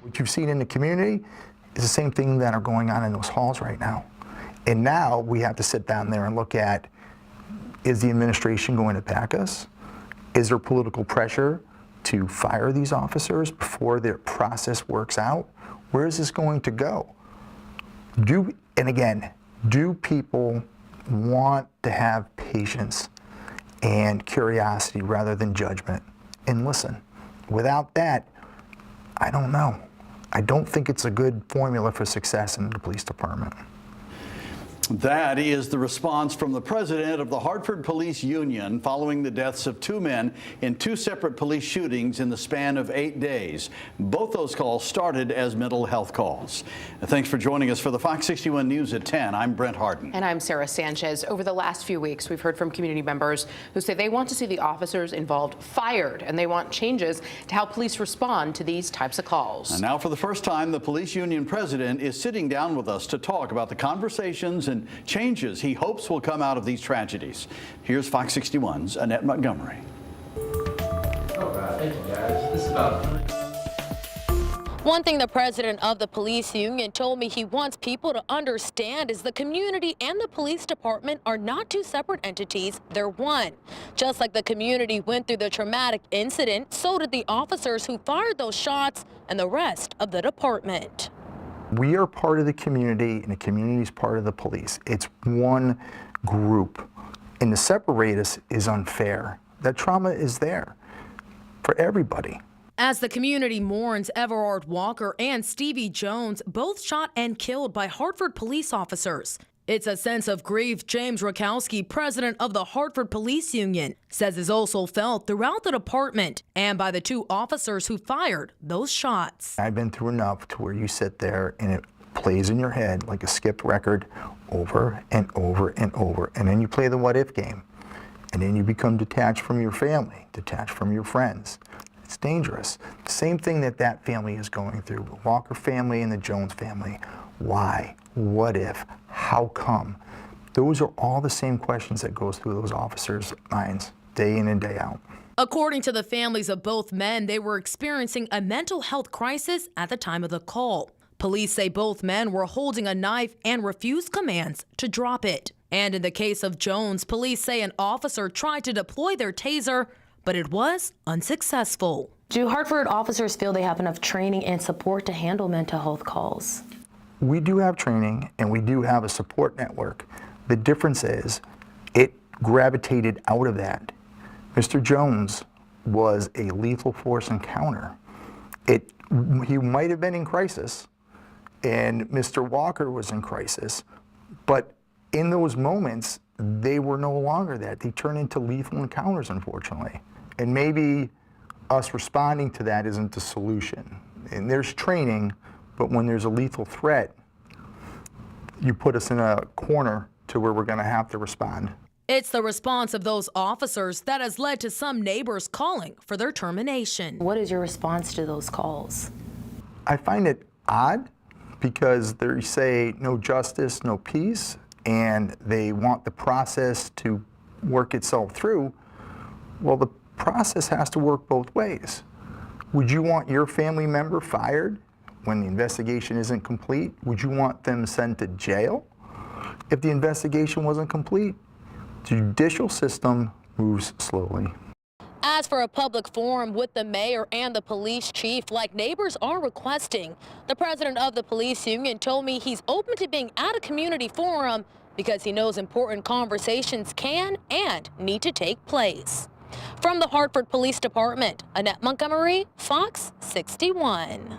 What you've seen in the community is the same thing that are going on in those halls right now. And now we have to sit down there and look at, is the administration going to back us? Is there political pressure to fire these officers before their process works out? Where is this going to go? And again, do people want to have patience and curiosity rather than judgment? And listen, without that, I don't know. I don't think it's a good formula for success in the police department. That is the response from the president of the Hartford Police Union following the deaths of two men in two separate police shootings in the span of 8 days. Both those calls started as mental health calls. Thanks for joining us for the Fox 61 News at 10. I'm Brent Harden. And I'm Sarah Sanchez. Over the last few weeks, we've heard from community members who say they want to see the officers involved fired, and they want changes to how police respond to these types of calls. And now, for the first time, the police union president is sitting down with us to talk about the conversations and changes he hopes will come out of these tragedies. Here's Fox 61's Annette Montgomery. All right, thank you guys. This is about One thing the president of the police union told me he wants people to understand is the community and the police department are not two separate entities, they're one. Just like the community went through the traumatic incident, so did the officers who fired those shots and the rest of the department. We are part of the community, and the community is part of the police. It's one group, and to separate us is unfair. That trauma is there for everybody. As the community mourns Everard Walker and Stevie Jones, both shot and killed by Hartford police officers. It's a sense of grief James Rutkauski, president of the Hartford Police Union, says is also felt throughout the department and by the two officers who fired those shots. I've been through enough to where you sit there and it plays in your head like a skipped record over and over and over. And then you play the what if game. And then you become detached from your family, detached from your friends. It's dangerous. The same thing that family is going through, the Walker family and the Jones family. Why? What if? How come? Those are all the same questions that goes through those officers' minds day in and day out. According to the families of both men, they were experiencing a mental health crisis at the time of the call. Police say both men were holding a knife and refused commands to drop it. And in the case of Jones, police say an officer tried to deploy their taser, but it was unsuccessful. Do Hartford officers feel they have enough training and support to handle mental health calls? We do have training and we do have a support network. The difference is it gravitated out of that. Mr. Jones was a lethal force encounter. He might have been in crisis and Mr. Walker was in crisis, but in those moments, they were no longer that. They turned into lethal encounters, unfortunately. And maybe us responding to that isn't the solution. And there's training, but when there's a lethal threat, you put us in a corner to where we're going to have to respond. It's the response of those officers that has led to some neighbors calling for their termination. What is your response to those calls? I find it odd because they say no justice, no peace, and they want the process to work itself through. Well, the process has to work both ways. Would you want your family member fired when the investigation isn't complete? Would you want them sent to jail if the investigation wasn't complete? The judicial system moves slowly. As for a public forum with the mayor and the police chief, like neighbors are requesting, the president of the police union told me he's open to being at a community forum because he knows important conversations can and need to take place. From the Hartford Police Department, Annette Montgomery, Fox 61.